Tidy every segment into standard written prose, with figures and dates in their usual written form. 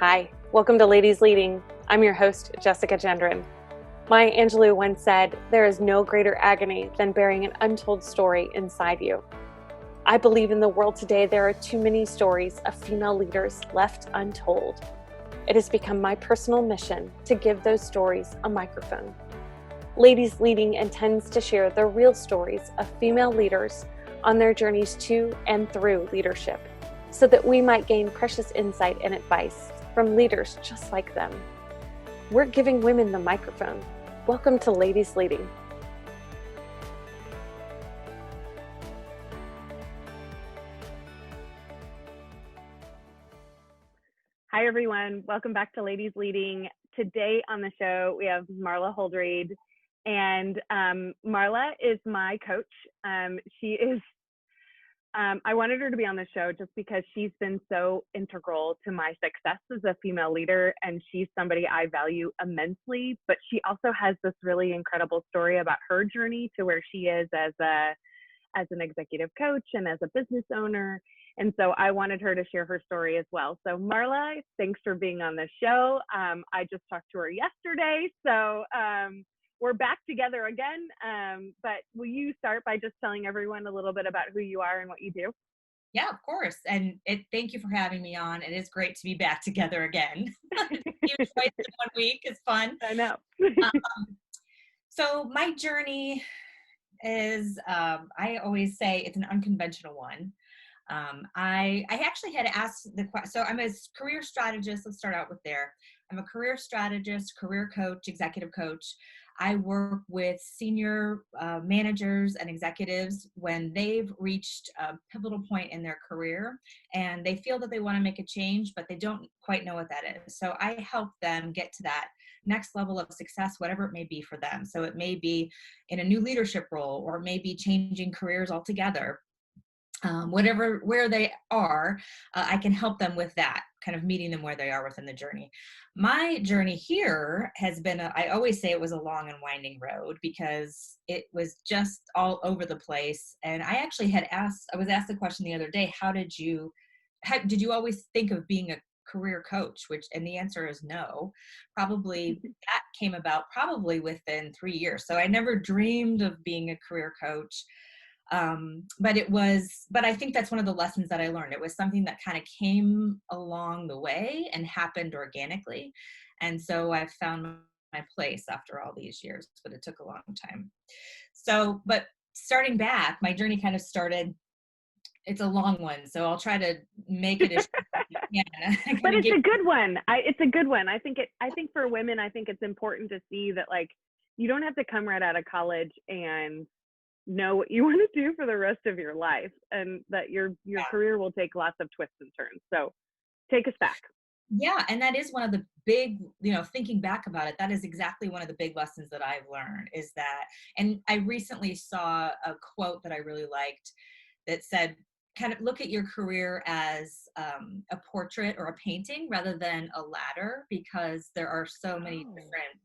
Hi, welcome to Ladies Leading. I'm your host, Jessica Gendron. Maya Angelou once said, "There is no greater agony than bearing an untold story inside you." I believe in the world today there are too many stories of female leaders left untold. It has become my personal mission to give those stories a microphone. Ladies Leading intends to share the real stories of female leaders on their journeys to and through leadership, so that we might gain precious insight and advice from leaders just like them. We're giving women the microphone. Welcome to Ladies Leading. Hi, everyone. Welcome back to Ladies Leading. Today on the show, we have Marla Holdread. And Marla is my coach. I wanted her to be on the show just because she's been so integral to my success as a female leader, and she's somebody I value immensely. But she also has this really incredible story about her journey to where she is as an executive coach and as a business owner. And so I wanted her to share her story as well. So Marla, thanks for being on the show. I just talked to her yesterday, so we're back together again, but will you start by just telling everyone a little bit about who you are and what you do? Yeah, of course. And thank you for having me on. It is great to be back together again. Twice in 1 week is fun. I know. So my journey is, I always say it's an unconventional one. I actually had asked so I'm a career strategist. Let's start out with there. I'm a career strategist, career coach, executive coach. I work with senior managers and executives when they've reached a pivotal point in their career and they feel that they want to make a change, but they don't quite know what that is. So I help them get to that next level of success, whatever it may be for them. So it may be in a new leadership role, or it may be changing careers altogether. Where they are, I can help them with that, kind of meeting them where they are within the journey. My journey here has been, I always say it was a long and winding road because it was just all over the place. And I actually I was asked the question the other day, did you always think of being a career coach? And the answer is no. Probably that came about probably within 3 years. So I never dreamed of being a career coach. But I think that's one of the lessons that I learned. It was something that kind of came along the way and happened organically. And so I've found my place after all these years, but it took a long time. So, but starting back, my journey kind of started, it's a long one, so I'll try to make it as short as I can. But it's a good one. It's a good one. I think for women, I think it's important to see that, like, you don't have to come right out of college and know what you want to do for the rest of your life, and that your career will take lots of twists and turns. So take us back. Yeah, and that is one of the big, thinking back about it, that is exactly one of the big lessons that I've learned is that, and I recently saw a quote that I really liked that said, kind of look at your career as a portrait or a painting rather than a ladder, because there are so many different,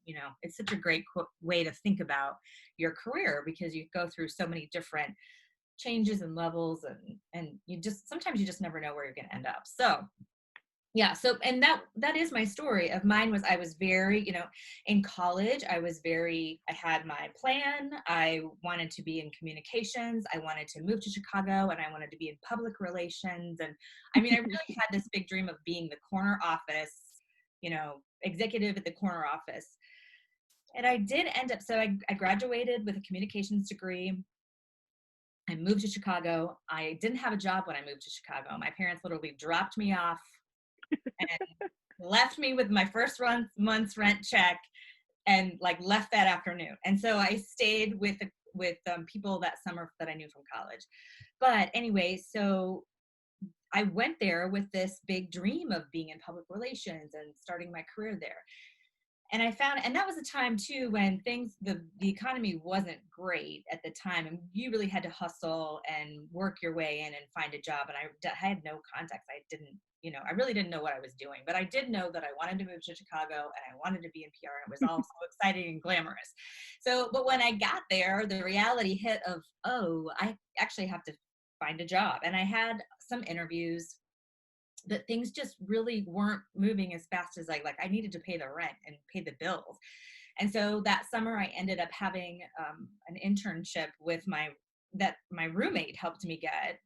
it's such a great way to think about your career, because you go through so many different changes and levels, and sometimes you just never know where you're going to end up. So yeah. So, and that is my story. Of mine was, I was very, in college, I had my plan. I wanted to be in communications. I wanted to move to Chicago, and I wanted to be in public relations. And I mean, I really had this big dream of being the corner office, executive at the corner office. And I did end up, so I graduated with a communications degree. I moved to Chicago. I didn't have a job when I moved to Chicago. My parents literally dropped me off and left me with my first month's rent check, and left that afternoon. And so I stayed with people that summer that I knew from college. But anyway, so I went there with this big dream of being in public relations and starting my career there. And I found, and that was a time too when the economy wasn't great at the time, and you really had to hustle and work your way in and find a job. And I had no contacts. I really didn't know what I was doing, but I did know that I wanted to move to Chicago and I wanted to be in PR, and it was all so exciting and glamorous. So, but when I got there, the reality hit of, I actually have to find a job. And I had some interviews, but things just really weren't moving as fast as I needed to pay the rent and pay the bills. And so that summer I ended up having an internship with my roommate helped me get.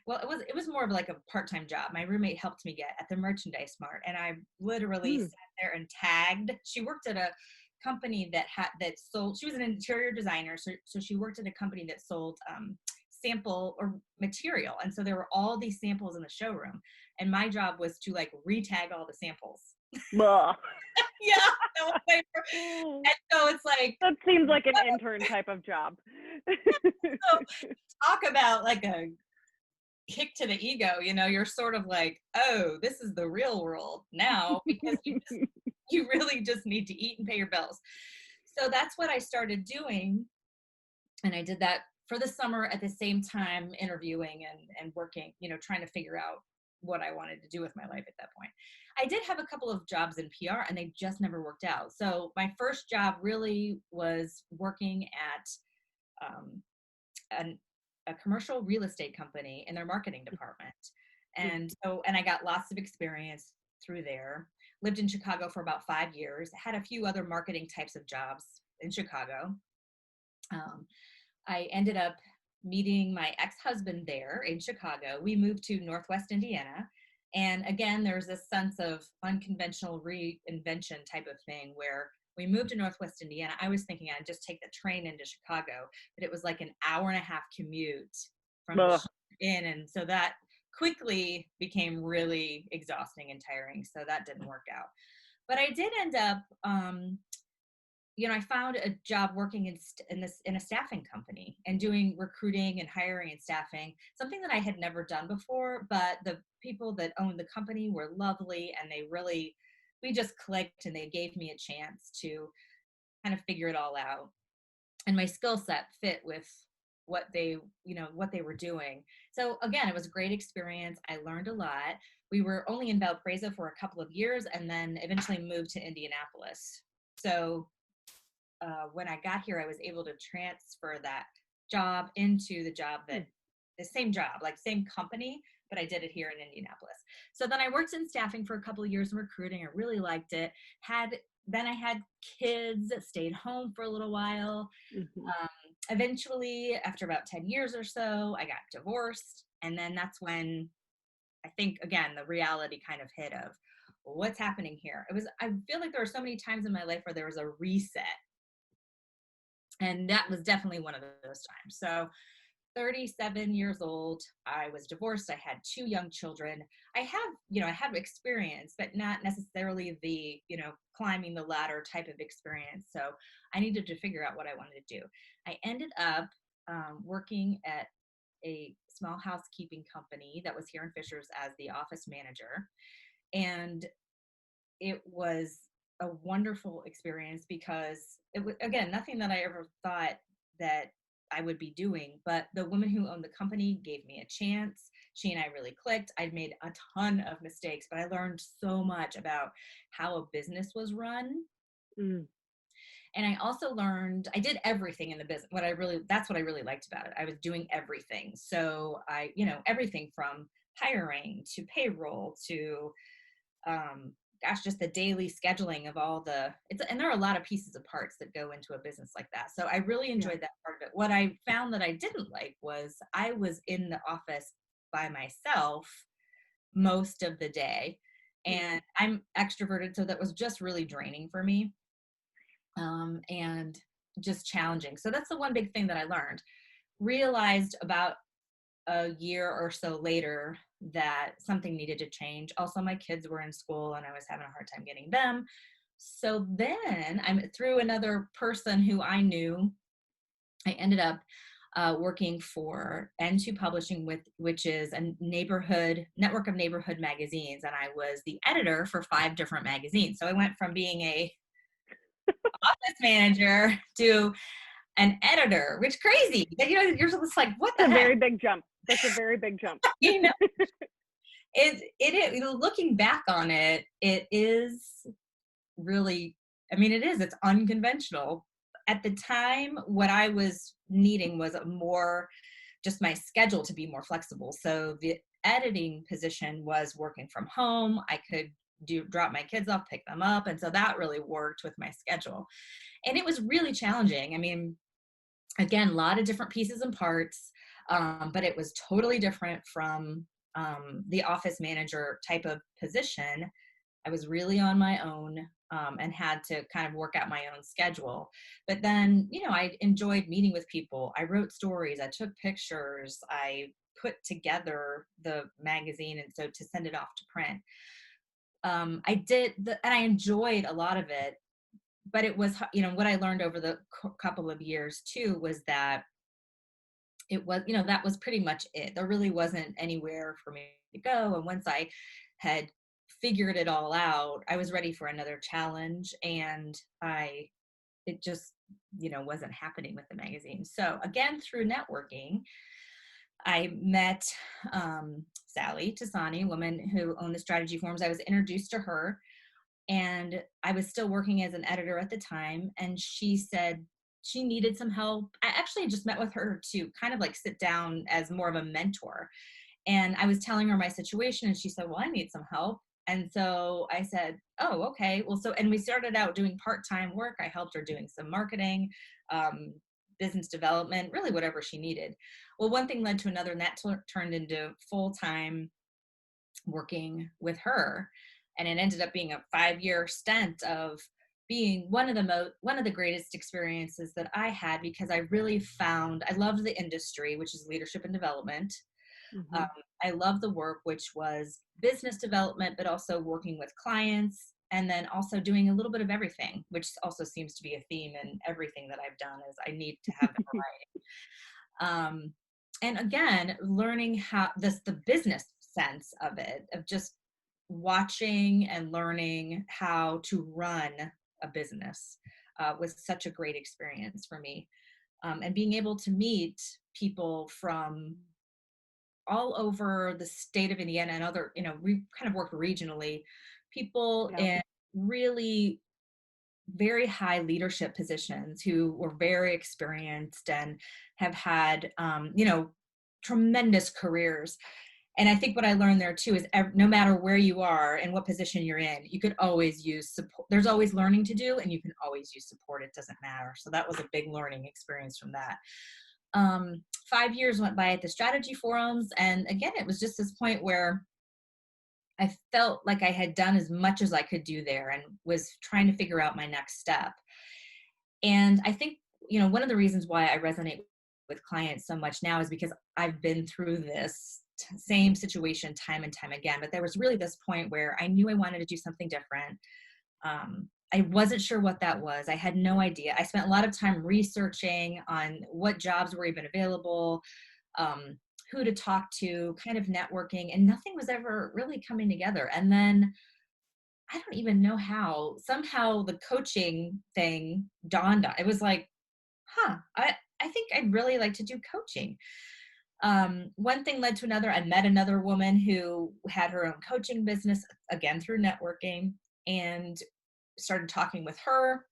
Well, it was more of like a part-time job. My roommate helped me get at the merchandise mart, and I literally sat there and tagged. She worked at a company that sold. She was an interior designer, so she worked at a company that sold sample or material, and so there were all these samples in the showroom, and my job was to like retag all the samples. Yeah, and so it's like, that seems like an intern type of job. So talk about like a kick to the ego, you're sort of like, oh, this is the real world now, because you really just need to eat and pay your bills. So that's what I started doing, and I did that for the summer at the same time interviewing and working, trying to figure out what I wanted to do with my life at that point. I did have a couple of jobs in PR, and they just never worked out. So my first job really was working at a commercial real estate company in their marketing department. And I got lots of experience through there. Lived in Chicago for about 5 years, had a few other marketing types of jobs in Chicago. I ended up meeting my ex-husband there in Chicago. We moved to Northwest Indiana. And again, there's this sense of unconventional reinvention type of thing where we moved to Northwest Indiana. I was thinking I'd just take the train into Chicago, but it was like an hour and a half commute from in. And so that quickly became really exhausting and tiring. So that didn't work out. But I did end up, I found a job working in a staffing company and doing recruiting and hiring and staffing, something that I had never done before, but the people that owned the company were lovely, and we just clicked, and they gave me a chance to kind of figure it all out. And my skill set fit with what they were doing. So again, it was a great experience. I learned a lot. We were only in Valparaiso for a couple of years, and then eventually moved to Indianapolis. So when I got here, I was able to transfer that job into the same job, like same company, but I did it here in Indianapolis. So then I worked in staffing for a couple of years in recruiting. I really liked it. Then I had kids, stayed home for a little while. Eventually, after about 10 years or so, I got divorced. And then that's when I think, again, the reality kind of hit of what's happening here. I feel like there were so many times in my life where there was a reset. And that was definitely one of those times. So 37 years old, I was divorced. I had 2 young children. I have experience, but not necessarily the, climbing the ladder type of experience. So I needed to figure out what I wanted to do. I ended up working at a small housekeeping company that was here in Fishers as the office manager. And it was a wonderful experience because it was, again, nothing that I ever thought that I would be doing, but the woman who owned the company gave me a chance. She and I really clicked. I'd made a ton of mistakes, but I learned so much about how a business was run. And I also learned, I did everything in the business. That's what I really liked about it. I was doing everything. So everything from hiring to payroll to, just the daily scheduling of all and there are a lot of pieces of parts that go into a business like that. So I really enjoyed that part of it. What I found that I didn't like was I was in the office by myself most of the day, and I'm extroverted. So that was just really draining for me, and just challenging. So that's the one big thing that I realized about a year or so later that something needed to change. Also, my kids were in school and I was having a hard time getting them. So then I'm through another person who I knew, I ended up working for N2 Publishing, which is a network of neighborhood magazines. And I was the editor for 5 different magazines. So I went from being a office manager to an editor, which crazy. You're just like, what the heck? That's a very big jump. That's a very big jump. Looking back on it, it is really, it's unconventional. At the time, what I was needing was just my schedule to be more flexible. So the editing position was working from home. I could drop my kids off, pick them up. And so that really worked with my schedule. And it was really challenging. I mean, again, a lot of different pieces and parts, but it was totally different from the office manager type of position. I was really on my own, and had to kind of work out my own schedule. But then, I enjoyed meeting with people. I wrote stories, I took pictures, I put together the magazine, and so to send it off to print. And I enjoyed a lot of it. But it was, what I learned over the couple of years too was that it was, that was pretty much it. There really wasn't anywhere for me to go. And once I had figured it all out, I was ready for another challenge. And it just, wasn't happening with the magazine. So again, through networking, I met Sally Tassani, a woman who owned the Strategy Forums. I was introduced to her, and I was still working as an editor at the time. And she said she needed some help. I actually just met with her to kind of like sit down as more of a mentor. And I was telling her my situation, and she said, well, I need some help. And so I said, oh, okay. Well, and we started out doing part-time work. I helped her doing some marketing, business development, really whatever she needed. Well, one thing led to another, and that turned into full-time working with her. And it ended up being a 5-year stint of being one of the greatest experiences that I had, because I really found, I loved the industry, which is leadership and development. Mm-hmm. I love the work, which was business development, but also working with clients, and then also doing a little bit of everything, which also seems to be a theme in everything that I've done, is I need to have the variety. And again, learning how the business sense of it, of just watching and learning how to run a business, was such a great experience for me. And being able to meet people from all over the state of Indiana and other, we kind of worked regionally, people Yeah. in really very high leadership positions who were very experienced and have had, tremendous careers. And I think what I learned there too is no matter where you are and what position you're in, you could always use support. There's always learning to do, and you can always use support. It doesn't matter. So that was a big learning experience from that. 5 years went by at the Strategy Forums. And again, it was just this point where I felt like I had done as much as I could do there and was trying to figure out my next step. And I think, one of the reasons why I resonate with clients so much now is because I've been through this same situation time and time again. But there was really this point where I knew I wanted to do something different. I wasn't sure what that was. I had no idea. I spent a lot of time researching on what jobs were even available, who to talk to, kind of networking, and nothing was ever really coming together. And then I don't even know how, somehow the coaching thing dawned on. It was like, I think I'd really like to do coaching. One thing led to another. I met another woman who had her own coaching business, again through networking, and started talking with her.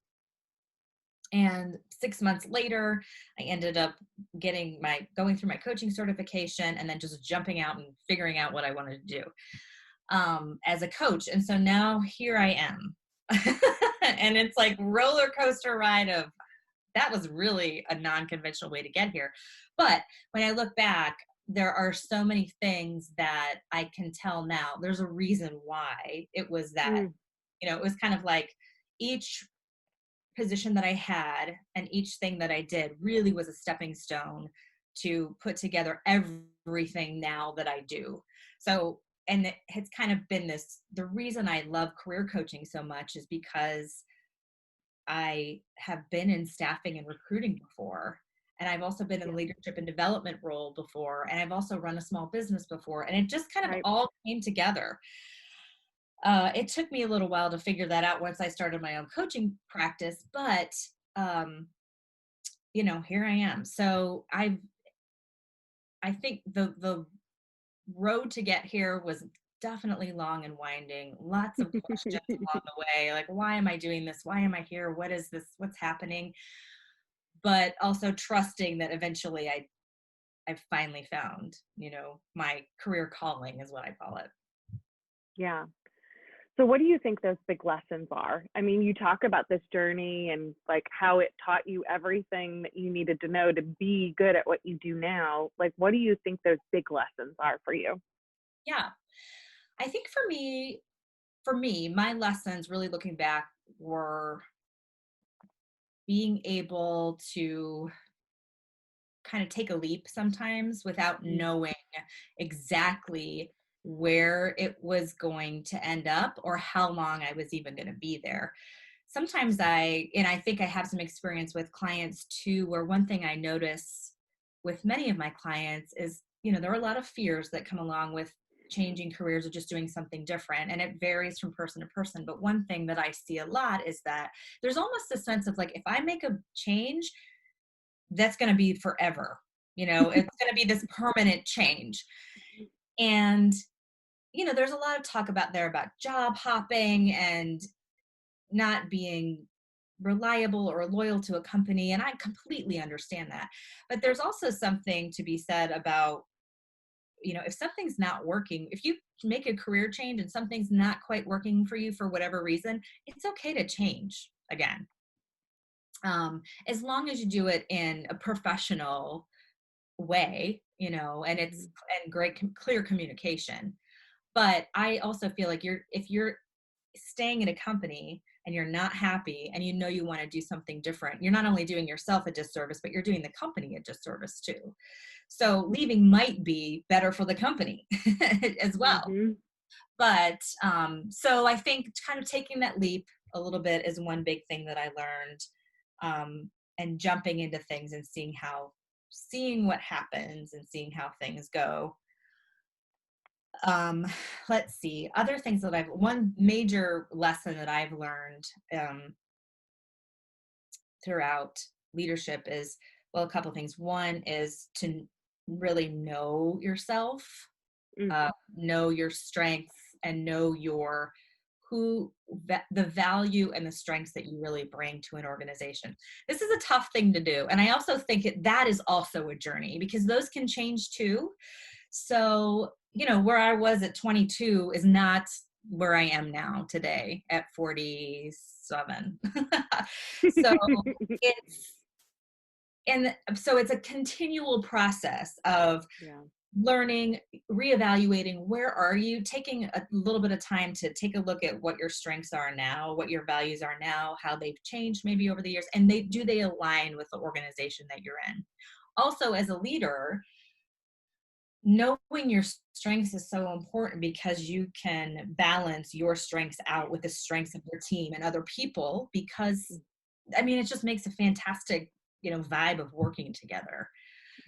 And 6 months later, I ended up going through my coaching certification, and then just jumping out and figuring out what I wanted to do as a coach. And so now here I am. And it's like roller coaster ride of, that was really a non-conventional way to get here. But when I look back, there are so many things that I can tell now. There's a reason why it was that, it was kind of like each position that I had and each thing that I did really was a stepping stone to put together everything now that I do. So, and it has kind of been the reason I love career coaching so much is because I have been in staffing and recruiting before. And I've also been in a leadership and development role before. And I've also run a small business before. And it just kind of all came together. It took me a little while to figure that out once I started my own coaching practice, but, here I am. So I think the road to get here was definitely long and winding, lots of questions along the way. Like, why am I doing this? Why am I here? What is this? What's happening? But also trusting that eventually I've finally found, my career calling is what I call it. Yeah. So what do you think those big lessons are? I mean, you talk about this journey and like how it taught you everything that you needed to know to be good at what you do now. Like, what do you think those big lessons are for you? Yeah. I think for me, my lessons really looking back were being able to kind of take a leap sometimes without Mm, knowing exactly where it was going to end up or how long I was even going to be there. Sometimes and I think I have some experience with clients too, where one thing I notice with many of my clients is, there are a lot of fears that come along with changing careers or just doing something different. And it varies from person to person. But one thing that I see a lot is that there's almost a sense of like, if I make a change, that's going to be forever. It's going to be this permanent change. And, there's a lot of talk about job hopping and not being reliable or loyal to a company. And I completely understand that. But there's also something to be said about, if something's not working, if you make a career change and something's not quite working for you for whatever reason, it's okay to change again. As long as you do it in a professional way, and it's mhm, and great clear communication. But I also feel like if you're staying in a company and you're not happy and you want to do something different, you're not only doing yourself a disservice, but you're doing the company a disservice too. So leaving might be better for the company as well. mhm, But so I think kind of taking that leap a little bit is one big thing that I learned, and jumping into things and seeing what happens and seeing how things go. um let's see, other things that one major lesson that I've learned throughout leadership is, well, a couple of things. One is to really know yourself, mhm. know your strengths, and know the value and the strengths that you really bring to an organization. This is a tough thing to do, and I also think that is also a journey, because those can change too. So, where I was at 22 is not where I am now today at 47. So it's it's a continual process of Yeah. learning, reevaluating, where are you, taking a little bit of time to take a look at what your strengths are now, what your values are now, how they've changed maybe over the years, and they align with the organization that you're in. Also, as a leader, knowing your strengths is so important, because you can balance your strengths out with the strengths of your team and other people, because I mean, it just makes a fantastic, vibe of working together.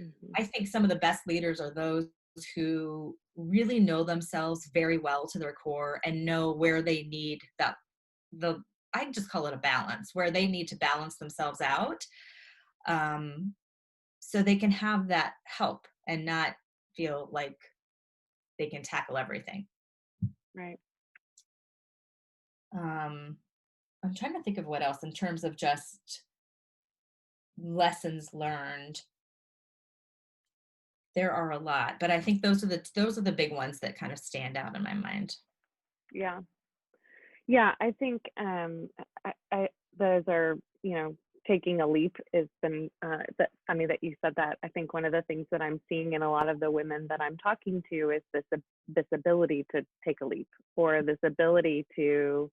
Mhm. I think some of the best leaders are those who really know themselves very well to their core and know where they need the I just call it a balance, where they need to balance themselves out, um, so they can have that help and not feel like they can tackle everything. Right. Um, I'm trying to think of what else in terms of just lessons learned. There are a lot, but I think those are the big ones that kind of stand out in my mind. Yeah. Yeah, I think I those are, taking a leap is been that funny that you said that. I think one of the things that I'm seeing in a lot of the women that I'm talking to is this ability to take a leap, or this ability to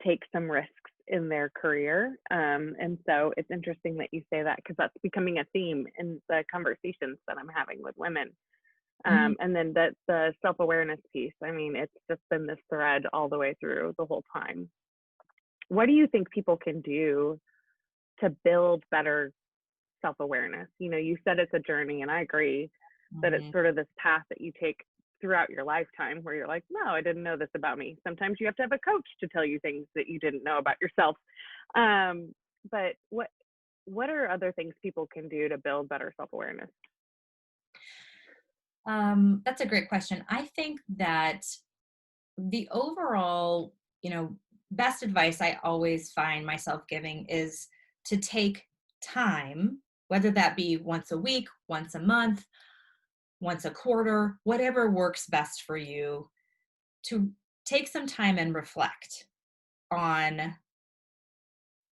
take some risks in their career. And so it's interesting that you say that, because that's becoming a theme in the conversations that I'm having with women. Mhm. And then the self-awareness piece, I mean, it's just been this thread all the way through the whole time. What do you think people can do to build better self-awareness? You said it's a journey, and I agree that it's Mhm. sort of this path that you take throughout your lifetime where you're like, no, I didn't know this about me. Sometimes you have to have a coach to tell you things that you didn't know about yourself. Um, but what are other things people can do to build better self-awareness? That's a great question. I think that the overall, best advice I always find myself giving is to take time, whether that be once a week, once a month, once a quarter, whatever works best for you, to take some time and reflect on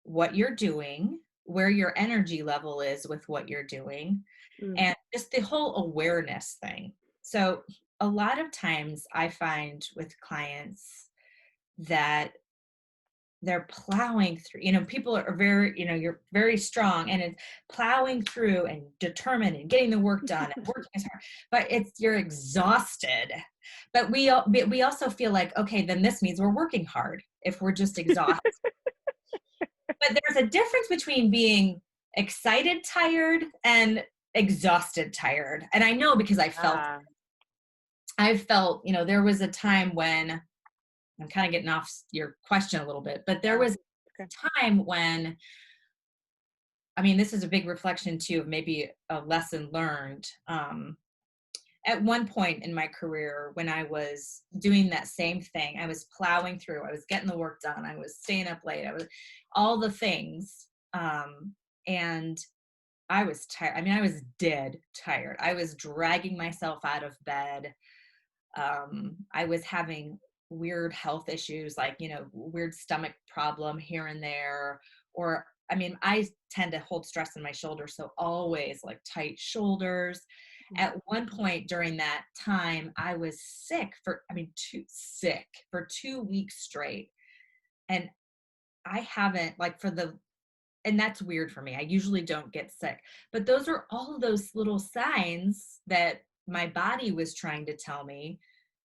what you're doing, where your energy level is with what you're doing, Mm. and just the whole awareness thing. So a lot of times I find with clients that they're plowing through, people are very, you're very strong and it's plowing through and determined and getting the work done and working as hard, but you're exhausted. But we also feel like, okay, then this means we're working hard if we're just exhausted. But there's a difference between being excited tired and exhausted tired. And I know because I felt, there was a time when, I'm kind of getting off your question a little bit, but there was a time when, this is a big reflection too of maybe a lesson learned. At one point in my career, when I was doing that same thing, I was plowing through, I was getting the work done, I was staying up late, I was all the things. And I was tired. I was dead tired. I was dragging myself out of bed. I was having weird health issues, like, weird stomach problem here and there, or, I tend to hold stress in my shoulders. So always like tight shoulders. At one point during that time, I was sick too sick for 2 weeks straight. And I haven't and that's weird for me. I usually don't get sick, but those are all of those little signs that my body was trying to tell me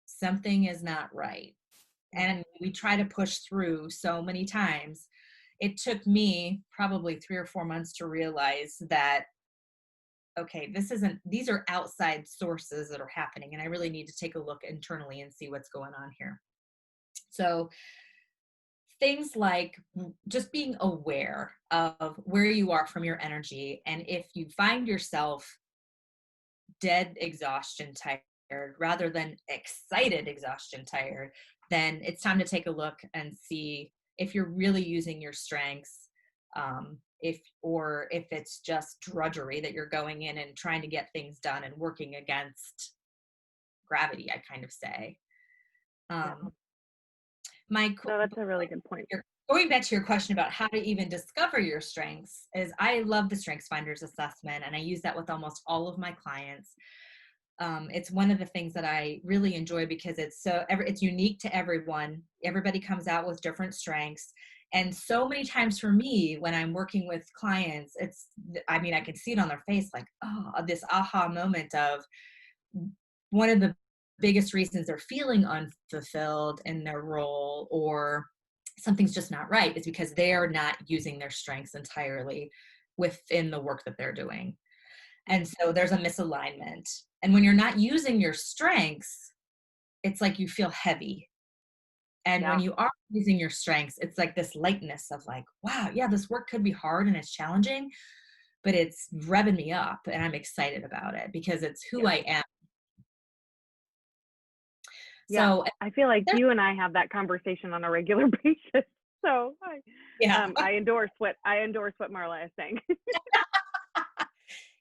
something is not right. And we try to push through so many times. It took me probably 3 or 4 months to realize that, okay, these are outside sources that are happening, and I really need to take a look internally and see what's going on here. So things like just being aware of where you are from your energy. And if you find yourself dead exhaustion tired rather than excited exhaustion tired, then it's time to take a look and see if you're really using your strengths, if it's just drudgery that you're going in and trying to get things done and working against gravity, I kind of say. No, that's a really good point. Going back to your question about how to even discover your strengths, is I love the Strengths Finders assessment, and I use that with almost all of my clients. It's one of the things that I really enjoy because it's unique to everyone. Everybody comes out with different strengths. And so many times for me, when I'm working with clients, I can see it on their face, like, oh, this aha moment of one of the biggest reasons they're feeling unfulfilled in their role or something's just not right is because they are not using their strengths entirely within the work that they're doing. And so there's a misalignment. And when you're not using your strengths, it's like you feel heavy. And when you are using your strengths, it's like this lightness of like, wow, yeah, this work could be hard and it's challenging, but it's revving me up and I'm excited about it because it's who I am. Yeah, so I feel like you and I have that conversation on a regular basis. So I endorse what Marla is saying.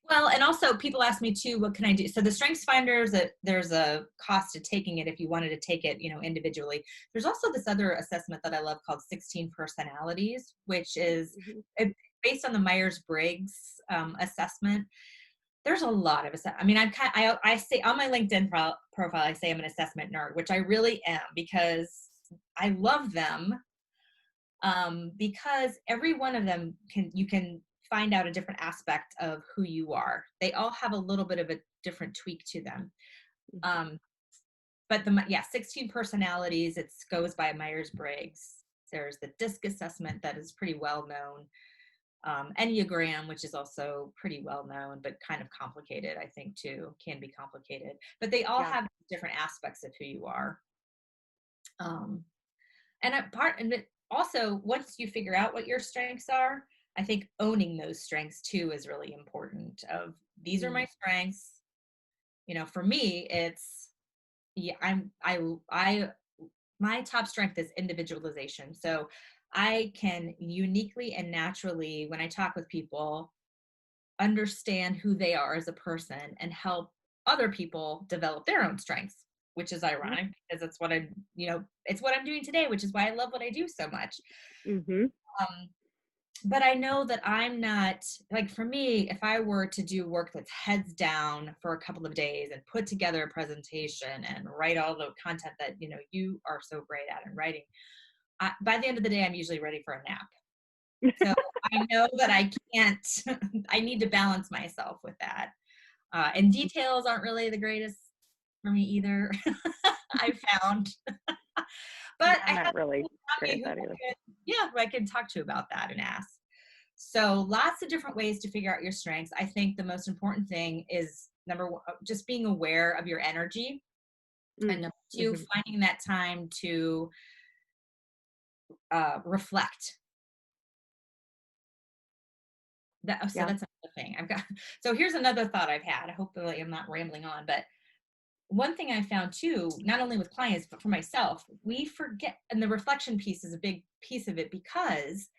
Well, and also people ask me too, what can I do? So the Strengths Finders, there's a cost to taking it if you wanted to take it, individually. There's also this other assessment that I love called 16 Personalities, which is based on the Myers-Briggs assessment. There's a lot of I say on my LinkedIn profile, I say I'm an assessment nerd, which I really am because I love them. Because every one of them you can find out a different aspect of who you are. They all have a little bit of a different tweak to them. But 16 Personalities, it goes by Myers-Briggs. There's the DISC assessment that is pretty well known. Enneagram, which is also pretty well known, but kind of complicated, I think too, can be complicated. But they all have different aspects of who you are. Also, once you figure out what your strengths are, I think owning those strengths too is really important. These are my strengths. For me, it's my top strength is individualization. So I can uniquely and naturally, when I talk with people, understand who they are as a person and help other people develop their own strengths, which is ironic because it's what it's what I'm doing today, which is why I love what I do so much. Mm-hmm. But I know that I'm not, like, for me, if I were to do work that's heads down for a couple of days and put together a presentation and write all the content that, you are so great at in writing, by the end of the day, I'm usually ready for a nap. So I know that I can't, I need to balance myself with that. And details aren't really the greatest for me either, I've found. But I'm I have not really people great around at me that either. who I can talk to about that and ask. So lots of different ways to figure out your strengths. I think the most important thing is number one, just being aware of your energy. And number two, Mm-hmm. finding that time to reflect. So Yeah. that's another thing I've got. So here's another thought I've had. Hopefully I'm not rambling on, but one thing I found too, not only with clients, but for myself, we forget, and the reflection piece is a big piece of it, because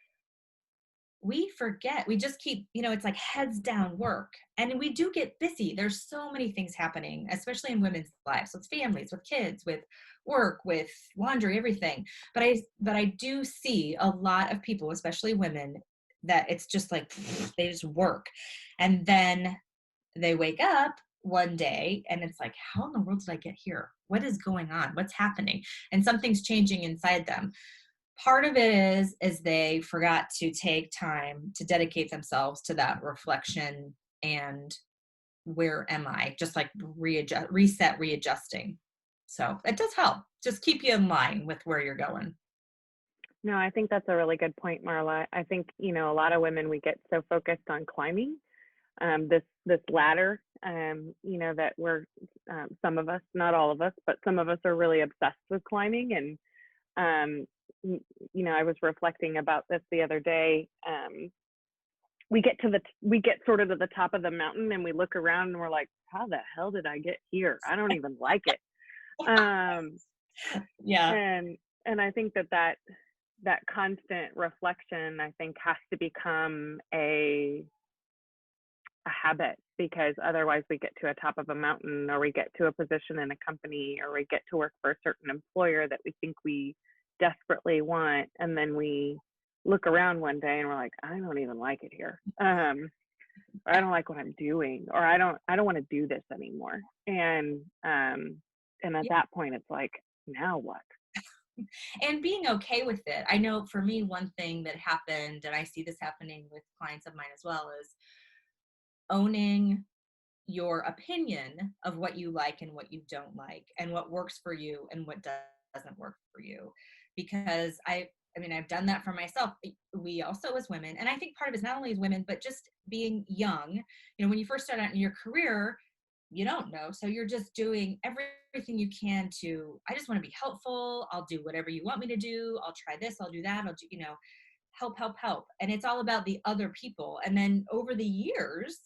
we forget, we just keep, it's like heads down work, and we do get busy. There's so many things happening, especially in women's lives, with families, with kids, with work, with laundry, everything. But I do see a lot of people, especially women, that it's just like they just work, and then they wake up one day and it's like, how in the world did I get here? What is going on? What's happening? And something's changing inside them. Part of it is they forgot to take time to dedicate themselves to that reflection and where am I? Just like readjusting. So it does help. Just keep you in line with where you're going. No, I think that's a really good point, Marla. I think, a lot of women, we get so focused on climbing this ladder, that we're, some of us, not all of us, but some of us are really obsessed with climbing. And, I was reflecting about this the other day. We get sort of to the top of the mountain and we look around and we're like, how the hell did I get here? I don't even like it. Yeah. And I think that constant reflection, I think, has to become a habit, because otherwise we get to a top of a mountain, or we get to a position in a company, or we get to work for a certain employer that we think we desperately want, and then we look around one day and we're like, I don't even like it here, or I don't like what I'm doing, or I don't want to do this anymore. And at that point it's like, now what? And being okay with it. I know for me, one thing that happened, and I see this happening with clients of mine as well, is owning your opinion of what you like and what you don't like, and what works for you and what doesn't work for you. Because I've done that for myself. We also, as women, and I think part of it is not only as women, but just being young, when you first start out in your career, you don't know. So you're just doing everything you can to, I just want to be helpful. I'll do whatever you want me to do. I'll try this. I'll do that. I'll do, help. And it's all about the other people. And then over the years,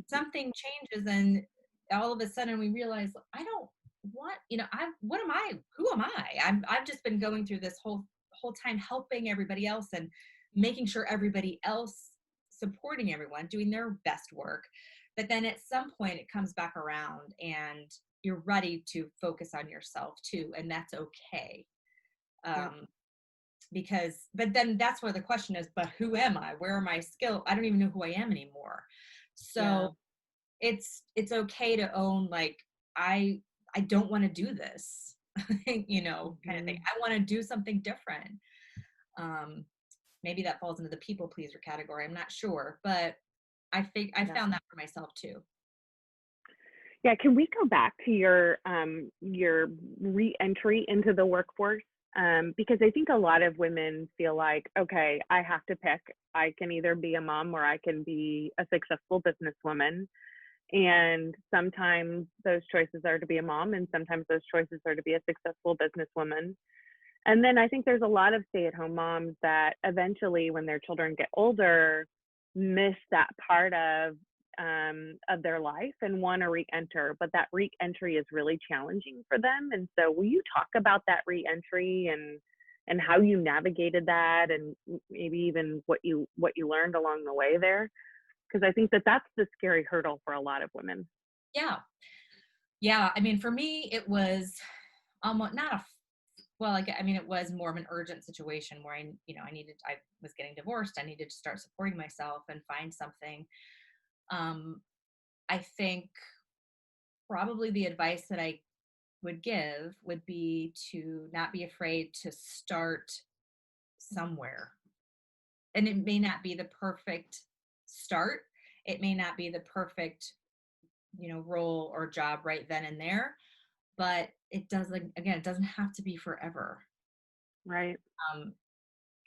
something changes, and all of a sudden we realize, I don't want, what am I? Who am I? I've just been going through this whole time helping everybody else and making sure everybody else, supporting everyone, doing their best work. But then at some point it comes back around and you're ready to focus on yourself too. And that's okay. But then that's where the question is, but who am I? Where are my skills? I don't even know who I am anymore. So it's okay to own, like, I don't want to do this, kind of thing. I want to do something different. Maybe that falls into the people pleaser category. I'm not sure, but I found that for myself too. Yeah, can we go back to your re-entry into the workforce? Because I think a lot of women feel like, okay, I have to pick. I can either be a mom or I can be a successful businesswoman. And sometimes those choices are to be a mom, and sometimes those choices are to be a successful businesswoman. And then I think there's a lot of stay-at-home moms that eventually, when their children get older, miss that part of their life and want to re-enter, but that re-entry is really challenging for them. And so will you talk about that re-entry and how you navigated that, and maybe even what you learned along the way there? Because I think that's the scary hurdle for a lot of women. Yeah. Yeah. I mean, for me, it was almost not a, well, like, I mean, it was more of an urgent situation where I was getting divorced. I needed to start supporting myself and find something. Um, I think probably the advice that I would give would be to not be afraid to start somewhere. And it may not be the perfect start. It may not be the perfect, role or job right then and there, but it does, like, again, it doesn't have to be forever. Right. Um,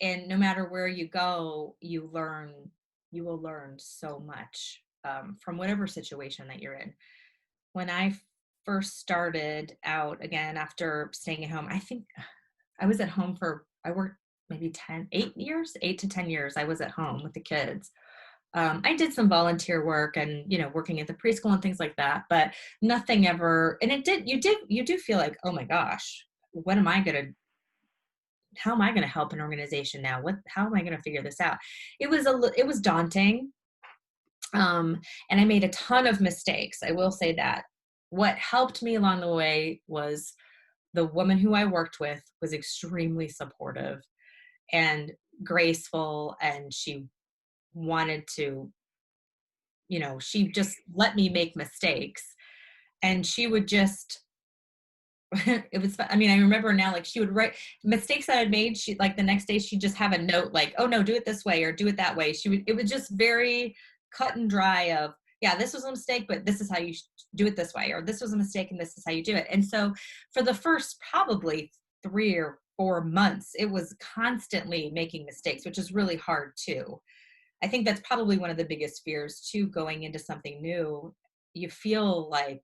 and no matter where you go, you will learn so much from whatever situation that you're in. When I first started out, again, after staying at home, I think I was at home I worked maybe 8 years, 8 to 10 years. I was at home with the kids. I did some volunteer work and, working at the preschool and things like that, but nothing ever, and you do feel like, oh my gosh, what am I going to, how am I going to help an organization now? How am I going to figure this out? It was daunting. And I made a ton of mistakes. I will say that. What helped me along the way was the woman who I worked with was extremely supportive and graceful, and she wanted to, she just let me make mistakes, and she would just it was I mean, I remember now, like, she would write mistakes that I'd made. She, like, the next day she'd just have a note like, oh no, do it this way or do it that way. It was just very cut and dry of, yeah, this was a mistake, but this is how you do it this way, or this was a mistake and this is how you do it. And so for the first probably 3 or 4 months, it was constantly making mistakes, which is really hard too. I think that's probably one of the biggest fears too, going into something new. You feel like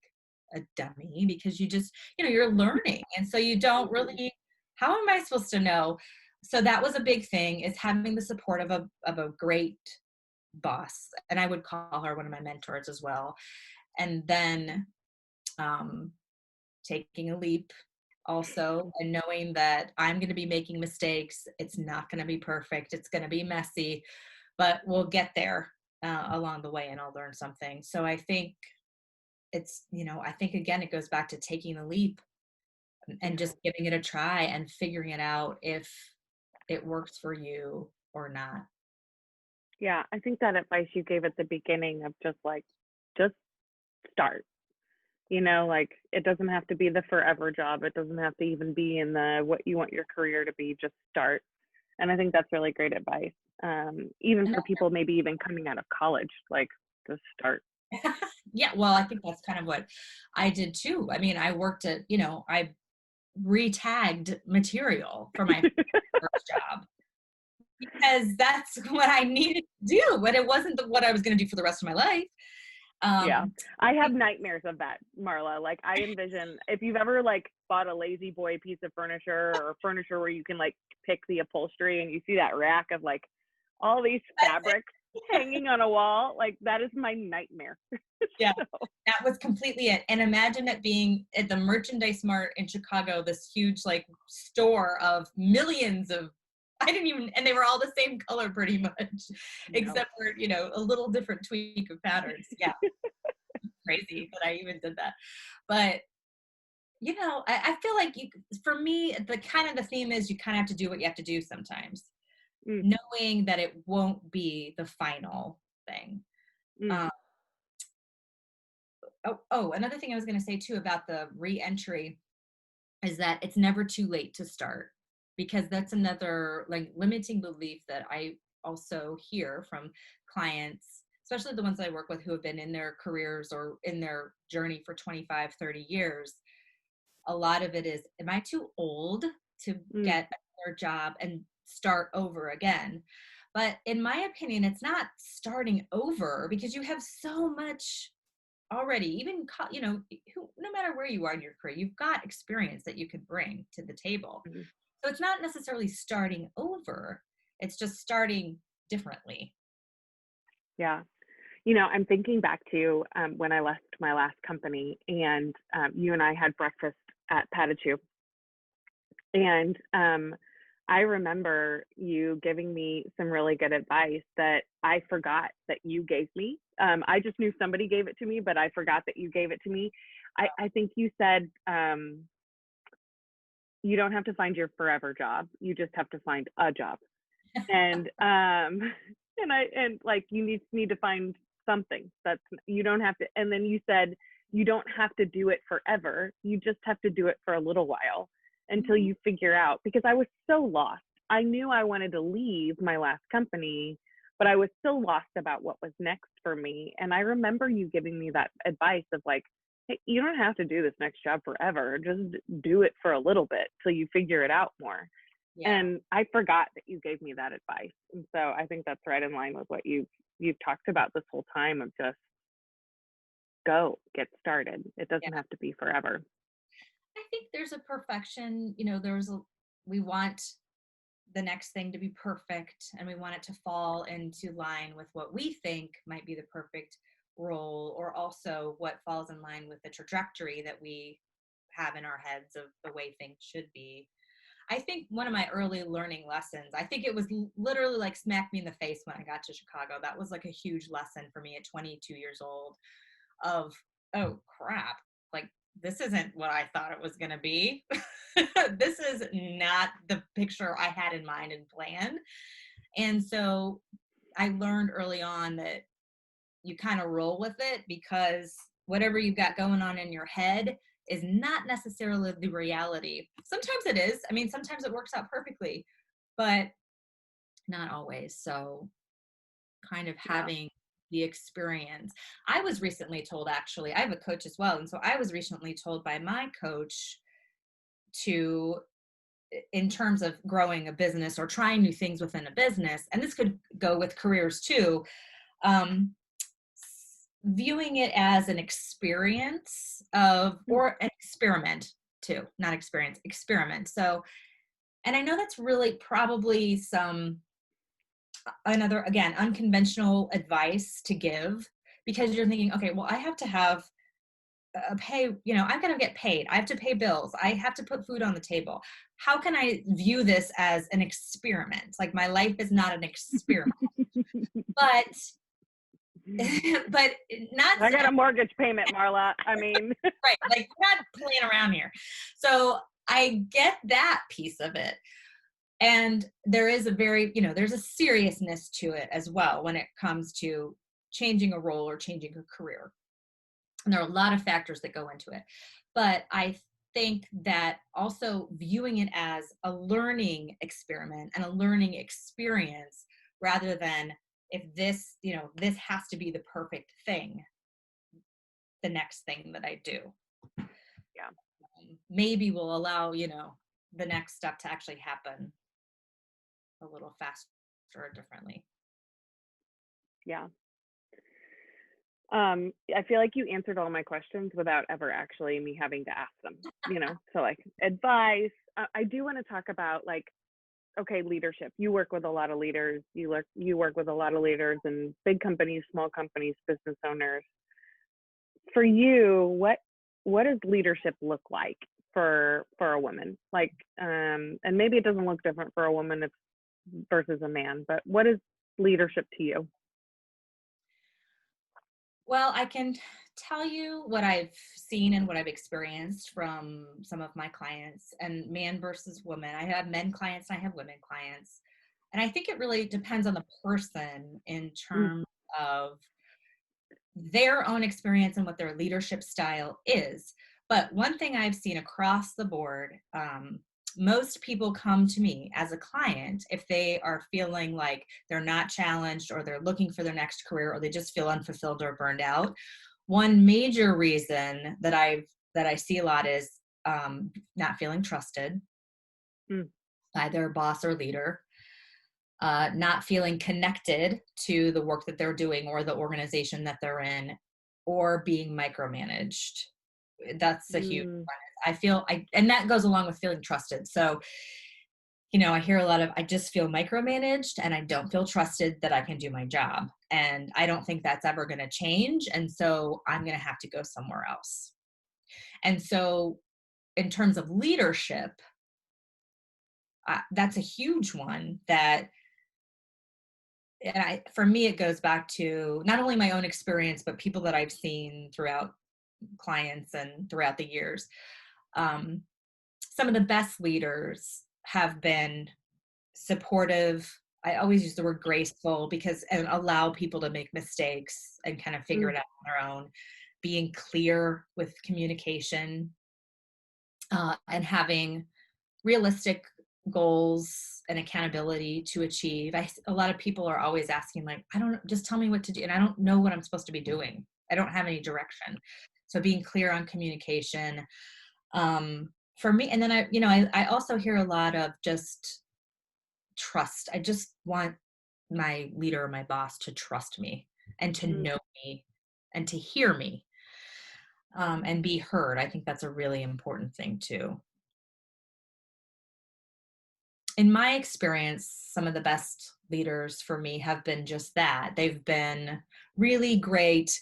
a dummy because you just, you're learning. And so you don't really, how am I supposed to know? So that was a big thing, is having the support of a great boss. And I would call her one of my mentors as well. And then taking a leap also, and knowing that I'm going to be making mistakes. It's not going to be perfect. It's going to be messy, but we'll get there along the way, and I'll learn something. So I think I think, again, it goes back to taking the leap and just giving it a try and figuring it out if it works for you or not. Yeah, I think that advice you gave at the beginning of just start. Like, it doesn't have to be the forever job. It doesn't have to even be in the what you want your career to be. Just start. And I think that's really great advice. Even for people maybe even coming out of college, like, just start. Yeah, well, I think that's kind of what I did too. I mean, I worked at, I re-tagged material for my first job because that's what I needed to do, but it wasn't what I was going to do for the rest of my life. Yeah, I have nightmares of that, Marla. Like, I envision, if you've ever like bought a lazy boy piece of furniture, or furniture where you can like pick the upholstery, and you see that rack of like all these fabrics hanging on a wall, like, that is my nightmare. Yeah, that was completely it. And imagine it being at the Merchandise Mart in Chicago, this huge like store of millions of, and they were all the same color pretty much, except for, a little different tweak of patterns. Yeah. Crazy that I even did that. But, I feel like for me, the theme is you kind of have to do what you have to do sometimes, knowing that it won't be the final thing. Another thing I was going to say too about the re-entry is that it's never too late to start, because that's another like limiting belief that I also hear from clients, especially the ones that I work with who have been in their careers or in their journey for 25, 30 years. A lot of it is, am I too old to get another job and start over again? But in my opinion, it's not starting over, because you have so much already, even, no matter where you are in your career, you've got experience that you could bring to the table. So it's not necessarily starting over. It's just starting differently. Yeah. I'm thinking back to when I left my last company, and you and I had breakfast at Patachou. And I remember you giving me some really good advice that I forgot that you gave me. I just knew somebody gave it to me, but I forgot that you gave it to me. I think you said, you don't have to find your forever job. You just have to find a job. And, and like, you need to find something that's, you don't have to, and then you said, you don't have to do it forever. You just have to do it for a little while until you figure out, because I was so lost. I knew I wanted to leave my last company, but I was still lost about what was next for me. And I remember you giving me that advice of like, hey, you don't have to do this next job forever. Just do it for a little bit till you figure it out more. Yeah. And I forgot that you gave me that advice. And so I think that's right in line with what you've talked about this whole time, of just go, get started. It doesn't have to be forever. I think there's a perfection, we want the next thing to be perfect, and we want it to fall into line with what we think might be the perfect role, or also what falls in line with the trajectory that we have in our heads of the way things should be. I think one of my early learning lessons, I think it was literally like smack me in the face when I got to Chicago. That was like a huge lesson for me at 22 years old of, oh crap, like this isn't what I thought it was going to be. This is not the picture I had in mind and planned. And so I learned early on that you kind of roll with it, because whatever you've got going on in your head is not necessarily the reality. Sometimes it is. I mean, sometimes it works out perfectly, but not always. So kind of having the experience. I was recently told, actually, I have a coach as well. And so I was recently told by my coach to, in terms of growing a business or trying new things within a business, and this could go with careers too, viewing it as an experience or an experiment too, not experience, experiment. So, and I know that's really probably another, again, unconventional advice to give, because you're thinking, okay, well, I have to have a pay, I've got to get paid. I have to pay bills. I have to put food on the table. How can I view this as an experiment? Like, my life is not an experiment, but not. I got a mortgage payment, Marla. I mean, right. Like, we're not playing around here. So I get that piece of it. And there is there's a seriousness to it as well when it comes to changing a role or changing a career. And there are a lot of factors that go into it. But I think that also viewing it as a learning experiment and a learning experience, rather than, if this, this has to be the perfect thing, the next thing that I do. Yeah. Maybe will allow, the next step to actually happen a little faster or differently. Yeah. I feel like you answered all my questions without ever actually me having to ask them, so like advice. I do want to talk about, like, okay, leadership. You work with a lot of leaders. You work with a lot of leaders in big companies, small companies, business owners. For you, what does leadership look like for a woman? Like, and maybe it doesn't look different for a woman versus a man, but what is leadership to you? Well, I can tell you what I've seen and what I've experienced from some of my clients, and man versus woman. I have men clients and I have women clients. And I think it really depends on the person in terms of their own experience and what their leadership style is. But one thing I've seen across the board, most people come to me as a client if they are feeling like they're not challenged, or they're looking for their next career, or they just feel unfulfilled or burned out. One major reason that I see a lot is not feeling trusted by their boss or leader, not feeling connected to the work that they're doing or the organization that they're in, or being micromanaged. That's a huge one. And that goes along with feeling trusted. So, I hear a lot of, I just feel micromanaged and I don't feel trusted that I can do my job. And I don't think that's ever going to change. And so I'm going to have to go somewhere else. And so in terms of leadership, that's a huge one for me, it goes back to not only my own experience, but people that I've seen throughout clients and throughout the years. Some of the best leaders have been supportive. I always use the word graceful because and allow people to make mistakes and kind of figure it out on their own. Being clear with communication, and having realistic goals and accountability to achieve. A lot of people are always asking, like, I don't just tell me what to do, and I don't know what I'm supposed to be doing. I don't have any direction. So being clear on communication, for me, and then I also hear a lot of just trust. I just want my leader, my boss, to trust me and to know me and to hear me, and be heard. I think that's a really important thing too. In my experience, some of the best leaders for me have been just that. They've been really great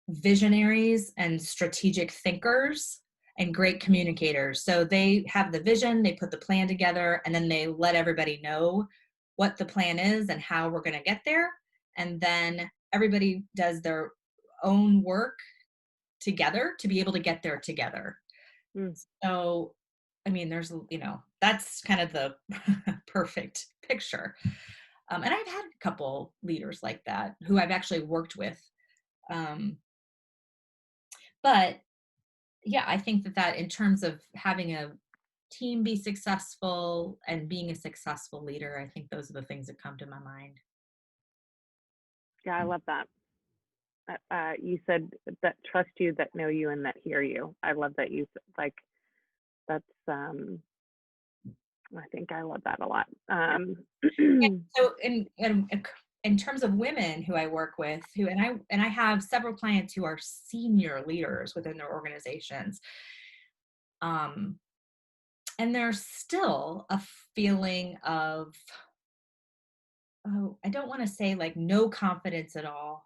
visionaries and strategic thinkers and great communicators. So they have the vision, they put the plan together, and then they let everybody know what the plan is and how we're going to get there. And then everybody does their own work together to be able to get there together. So, I mean, that's kind of the perfect picture. And I've had a couple leaders like that who I've actually worked with. But yeah, I think that in terms of having a team be successful and being a successful leader, I think those are the things that come to my mind. Yeah, I love that. You said that trust you, that know you, and that hear you. I love that you like. That's I think I love that a lot. So in terms of women who I work with, and I have several clients who are senior leaders within their organizations, and there's still a feeling of, I don't want to say like no confidence at all,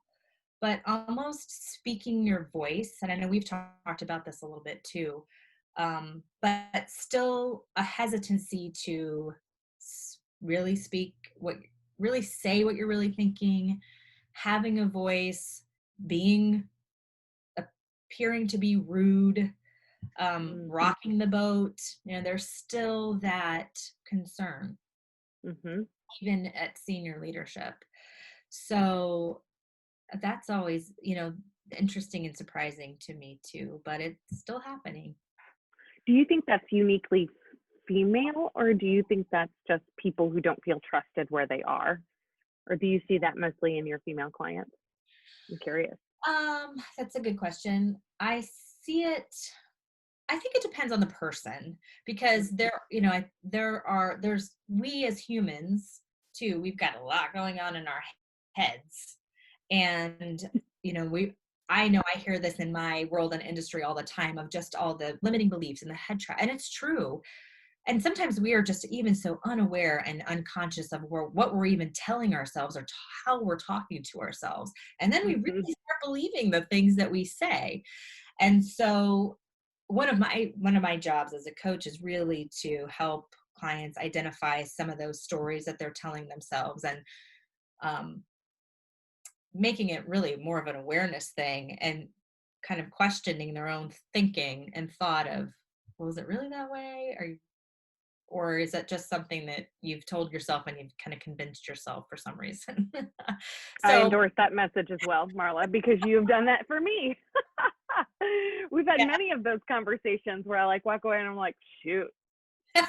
but almost speaking your voice. And I know we've talked about this a little bit too, but still a hesitancy to really really say what you're really thinking, having a voice, appearing to be rude, rocking the boat. There's still that concern, even at senior leadership. So that's always, interesting and surprising to me too, but it's still happening. Do you think that's uniquely female, or do you think that's just people who don't feel trusted where they are? Or do you see that mostly in your female clients? I'm curious. That's a good question. I think it depends on the person, because we as humans too, we've got a lot going on in our heads. And, I know I hear this in my world and industry all the time of just all the limiting beliefs and the head track. And it's true. And sometimes we are just even so unaware and unconscious of what we're even telling ourselves, or how we're talking to ourselves. And then we really start believing the things that we say. And so one of my jobs as a coach is really to help clients identify some of those stories that they're telling themselves, and making it really more of an awareness thing, and kind of questioning their own thinking and thought of, well, is it really that way? Or is that just something that you've told yourself and you've kind of convinced yourself for some reason? I endorse that message as well, Marla, because you've done that for me. We've had many of those conversations where I walk away and I'm like, shoot. Well,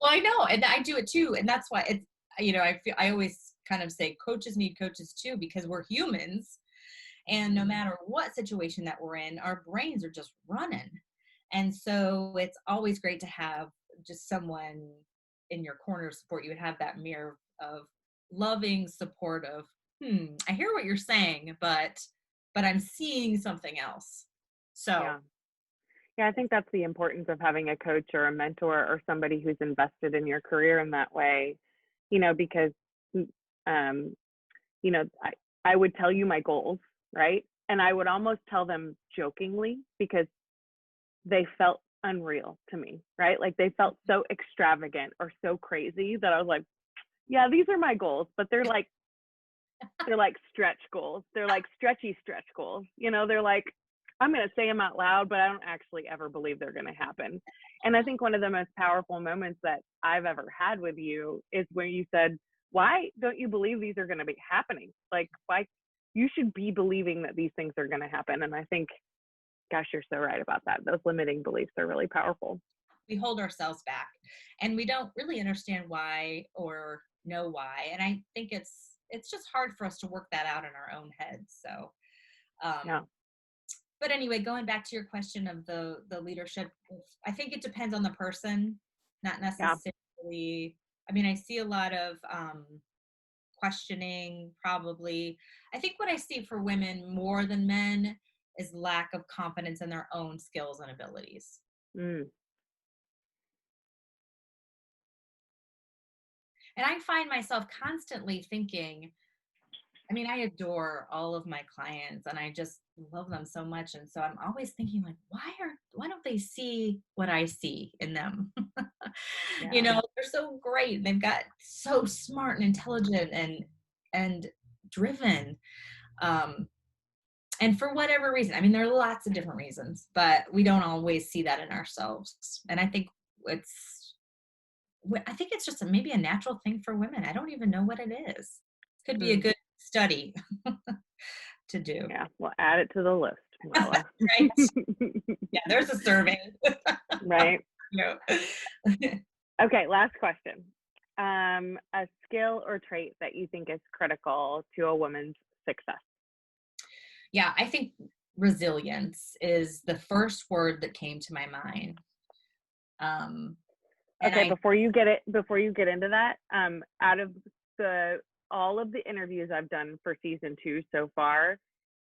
I know, and I do it too. And that's why I always kind of say coaches need coaches too, because we're humans, and no matter what situation that we're in, our brains are just running. And so it's always great to have just someone in your corner to support you, and have that mirror of loving support of, I hear what you're saying, but I'm seeing something else. So yeah, I think that's the importance of having a coach or a mentor or somebody who's invested in your career in that way, because I would tell you my goals, right? And I would almost tell them jokingly, because they felt unreal to me, right? Like they felt so extravagant or so crazy that I was like, yeah, these are my goals, but they're like stretch goals. They're like stretchy stretch goals. They're like, I'm going to say them out loud, but I don't actually ever believe they're going to happen. And I think one of the most powerful moments that I've ever had with you is when you said, why don't you believe these are going to be happening? Like, why you should be believing that these things are going to happen. And I think, gosh, you're so right about that. Those limiting beliefs are really powerful. We hold ourselves back and we don't really understand why or know why. And I think it's just hard for us to work that out in our own heads. So, Yeah. But anyway, going back to your question of the leadership, I think it depends on the person, not necessarily. I mean, I see a lot of questioning, probably. I think what I see for women more than men is lack of confidence in their own skills and abilities. Mm. And I find myself constantly thinking, I mean, I adore all of my clients and I just love them so much. And so I'm always thinking like, why don't they see what I see in them? You Yeah. know, they're so great. They've got so smart and intelligent and driven. And for whatever reason, I mean, there are lots of different reasons, but we don't always see that in ourselves. And I think it's just maybe a natural thing for women. I don't even know what it is. Could be a good study to do. Yeah, we'll add it to the list, Marla. Right? Yeah, there's a survey. Right. No. Okay, last question. A skill or trait that you think is critical to a woman's success? Yeah, I think resilience is the first word that came to my mind. Okay, before you get into that, out of all of the interviews I've done for season 2 so far,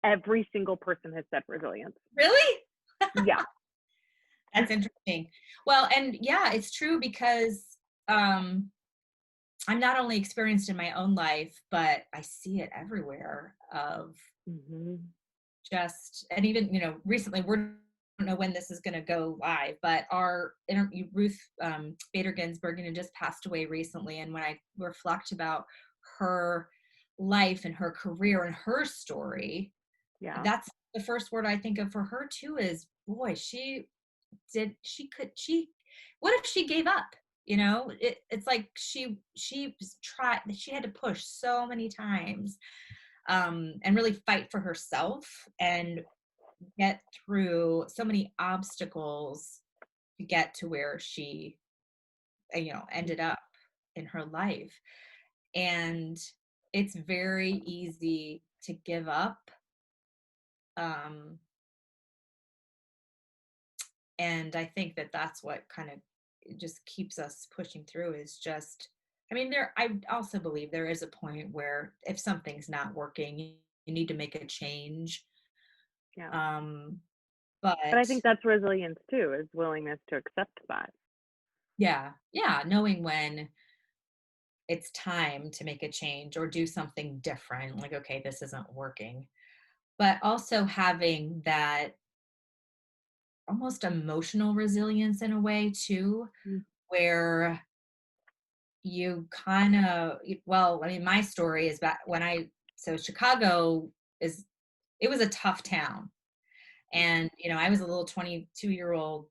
every single person has said resilience. Really? Yeah. That's interesting. Well, and yeah, it's true because I'm not only experienced in my own life, but I see it everywhere of just, and even, recently I don't know when this is going to go live, but our interview, Ruth Bader Ginsburg, just passed away recently. And when I reflect about her life and her career and her story, that's the first word I think of for her too is, boy, what if she gave up? It's like she tried, she had to push so many times and really fight for herself and get through so many obstacles to get to where she ended up in her life. And it's very easy to give up, and I think that that's what kind of just keeps us pushing through is just, I mean, I also believe there is a point where if something's not working, you need to make a change. Yeah. But I think that's resilience too, is willingness to accept that. Yeah, knowing when it's time to make a change or do something different, like, okay, this isn't working. But also having that almost emotional resilience in a way too, where you kind of, well, I mean, my story is back so Chicago it was a tough town. And, I was a little 22-year-old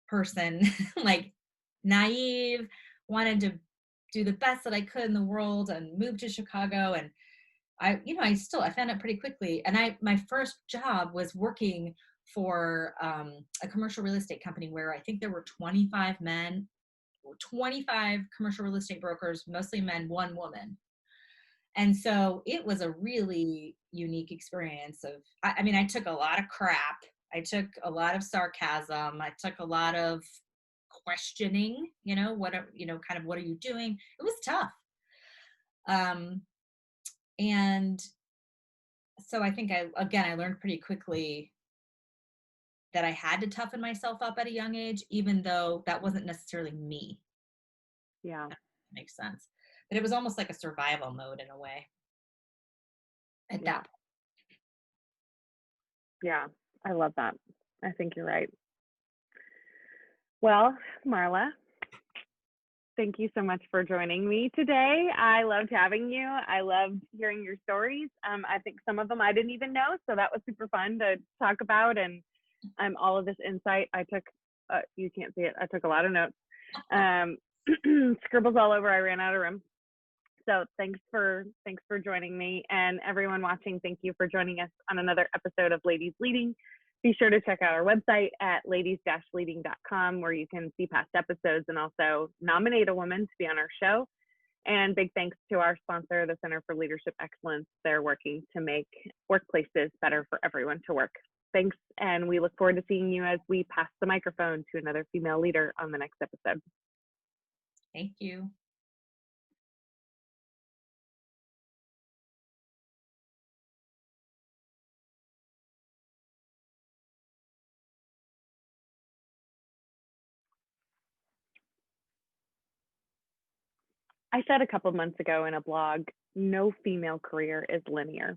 person, like naive, wanted to do the best that I could in the world and moved to Chicago. And I found it pretty quickly. And my first job was working for a commercial real estate company where I think there were 25 men, 25 commercial real estate brokers, mostly men, one woman. And so it was a really unique experience I mean, I took a lot of crap. I took a lot of sarcasm. I took a lot of questioning, kind of, what are you doing? It was tough. And so I think I learned pretty quickly that I had to toughen myself up at a young age, even though that wasn't necessarily me. Yeah. That makes sense. But it was almost like a survival mode in a way at that point. Yeah, I love that. I think you're right. Well, Marla, Thank you so much for joining me today. I loved having you. I loved hearing your stories. I think some of them I didn't even know, so that was super fun to talk about. And all of this insight I took, you can't see it, I took a lot of notes. Scribbles all over, I ran out of room. So thanks for joining me, and everyone watching, thank you for joining us on another episode of Ladies Leading. Be sure to check out our website at ladies-leading.com, where you can see past episodes and also nominate a woman to be on our show. And big thanks to our sponsor, the Center for Leadership Excellence. They're working to make workplaces better for everyone to work. Thanks, and we look forward to seeing you as we pass the microphone to another female leader on the next episode. Thank you. I said a couple months ago in a blog, no female career is linear.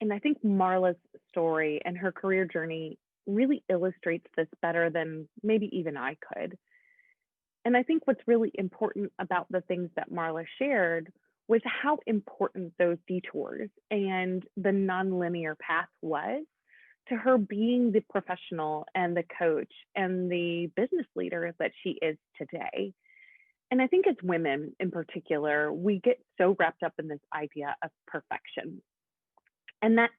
And I think Marla's story and her career journey really illustrates this better than maybe even I could. And I think what's really important about the things that Marla shared was how important those detours and the nonlinear path was to her being the professional and the coach and the business leader that she is today. And I think as women in particular, we get so wrapped up in this idea of perfection. And that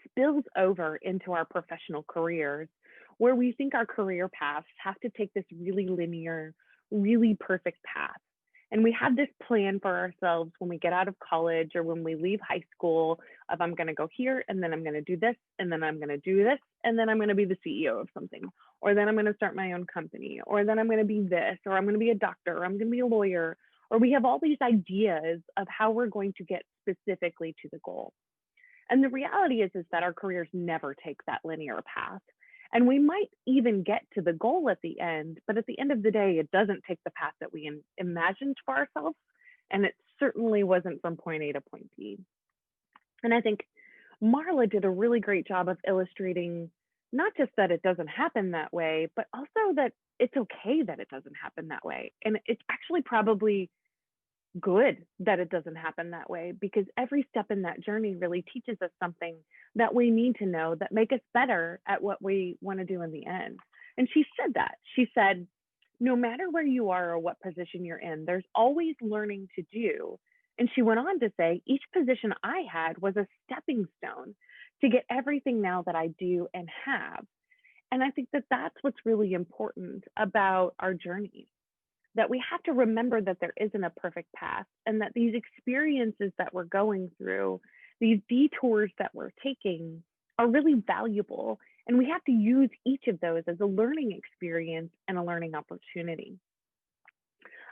spills over into our professional careers, where we think our career paths have to take this really linear, really perfect path. And we have this plan for ourselves when we get out of college or when we leave high school of I'm going to go here, and then I'm going to do this, and then I'm going to do this, and then I'm going to be the CEO of something, or then I'm going to start my own company, or then I'm going to be this, or I'm going to be a doctor, or I'm going to be a lawyer, or we have all these ideas of how we're going to get specifically to the goal. And the reality is that our careers never take that linear path. And we might even get to the goal at the end, but at the end of the day, it doesn't take the path that we imagined for ourselves. And it certainly wasn't from point A to point B. And I think Marla did a really great job of illustrating not just that it doesn't happen that way, but also that it's okay that it doesn't happen that way. And it's actually probably good that it doesn't happen that way, because every step in that journey really teaches us something that we need to know that make us better at what we want to do in the end. And she said that. She said, no matter where you are or what position you're in, there's always learning to do. And she went on to say, each position I had was a stepping stone to get everything now that I do and have. And I think that that's what's really important about our journeys, that we have to remember that there isn't a perfect path, and that these experiences that we're going through, these detours that we're taking, are really valuable. And we have to use each of those as a learning experience and a learning opportunity.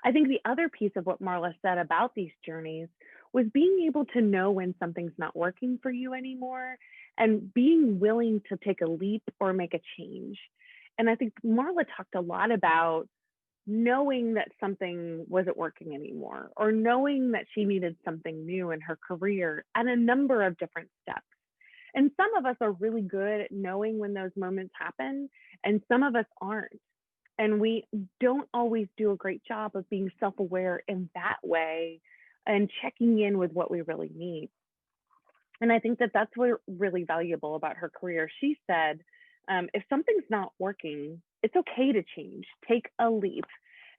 I think the other piece of what Marla said about these journeys was being able to know when something's not working for you anymore, and being willing to take a leap or make a change. And I think Marla talked a lot about knowing that something wasn't working anymore, or knowing that she needed something new in her career at a number of different steps. And some of us are really good at knowing when those moments happen, and some of us aren't. And we don't always do a great job of being self-aware in that way and checking in with what we really need. And I think that that's what really valuable about her career. She said, if something's not working, it's okay to change, take a leap.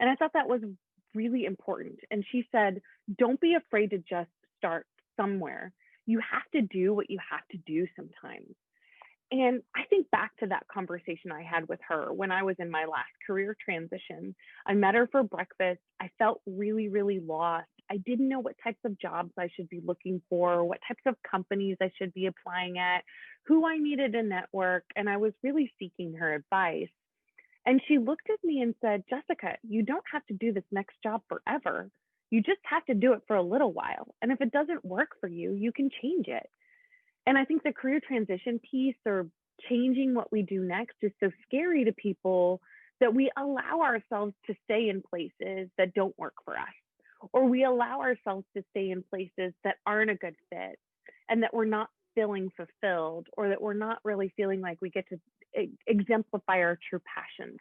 And I thought that was really important. And she said, don't be afraid to just start somewhere. You have to do what you have to do sometimes. And I think back to that conversation I had with her when I was in my last career transition. I met her for breakfast. I felt really, really lost. I didn't know what types of jobs I should be looking for, what types of companies I should be applying at, who I needed to network. And I was really seeking her advice. And she looked at me and said, Jessica, you don't have to do this next job forever. You just have to do it for a little while. And if it doesn't work for you, you can change it. And I think the career transition piece, or changing what we do next, is so scary to people that we allow ourselves to stay in places that don't work for us, or we allow ourselves to stay in places that aren't a good fit, and that we're not feeling fulfilled, or that we're not really feeling like we get to exemplify our true passions.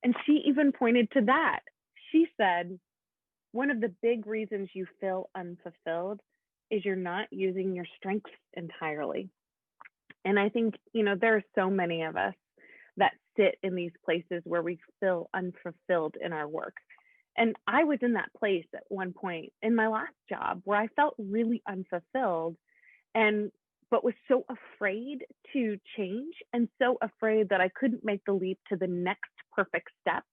And she even pointed to that. She said, one of the big reasons you feel unfulfilled is you're not using your strengths entirely. And I think, there are so many of us that sit in these places where we feel unfulfilled in our work. And I was in that place at one point in my last job where I felt really unfulfilled and but was so afraid to change and so afraid that I couldn't make the leap to the next perfect step.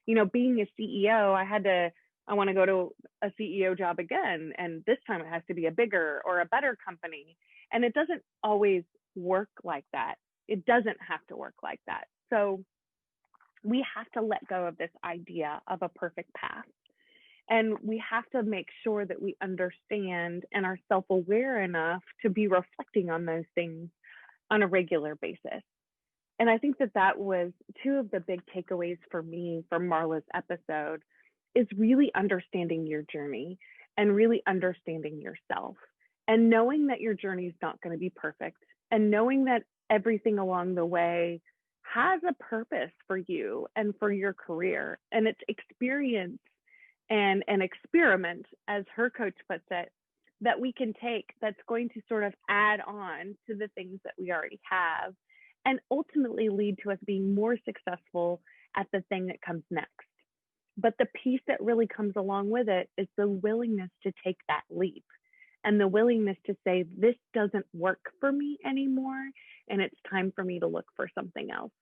Being a CEO, I want to go to a CEO job again. And this time it has to be a bigger or a better company. And it doesn't always work like that. It doesn't have to work like that. So we have to let go of this idea of a perfect path. And we have to make sure that we understand and are self-aware enough to be reflecting on those things on a regular basis. And I think that was two of the big takeaways for me from Marla's episode is really understanding your journey and really understanding yourself and knowing that your journey is not going to be perfect and knowing that everything along the way has a purpose for you and for your career. And it's experience and an experiment, as her coach puts it, that we can take that's going to sort of add on to the things that we already have and ultimately lead to us being more successful at the thing that comes next. But the piece that really comes along with it is the willingness to take that leap and the willingness to say, this doesn't work for me anymore, and it's time for me to look for something else.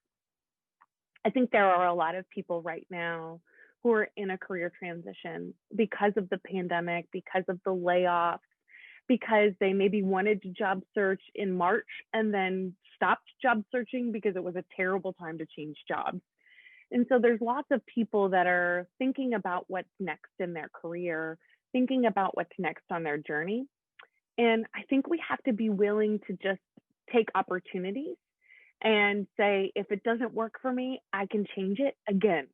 I think there are a lot of people right now who are in a career transition because of the pandemic, because of the layoffs, because they maybe wanted to job search in March and then stopped job searching because it was a terrible time to change jobs. And so there's lots of people that are thinking about what's next in their career, thinking about what's next on their journey. And I think we have to be willing to just take opportunities and say, if it doesn't work for me, I can change it again.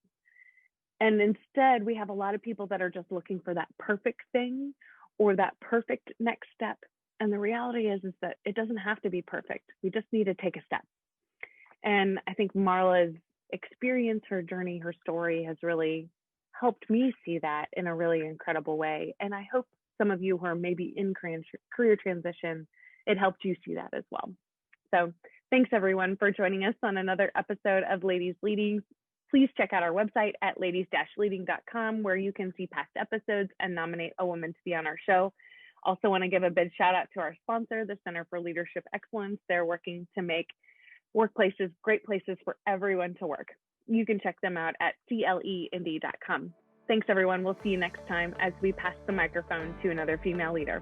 And instead, we have a lot of people that are just looking for that perfect thing or that perfect next step. And the reality is that it doesn't have to be perfect. We just need to take a step. And I think Marla's experience, her journey, her story has really helped me see that in a really incredible way. And I hope some of you who are maybe in career transition, it helped you see that as well. So thanks everyone for joining us on another episode of Ladies Leading. Please check out our website at ladies-leading.com where you can see past episodes and nominate a woman to be on our show. Also want to give a big shout out to our sponsor, the Center for Leadership Excellence. They're working to make workplaces great places for everyone to work. You can check them out at cleindy.com. Thanks everyone. We'll see you next time as we pass the microphone to another female leader.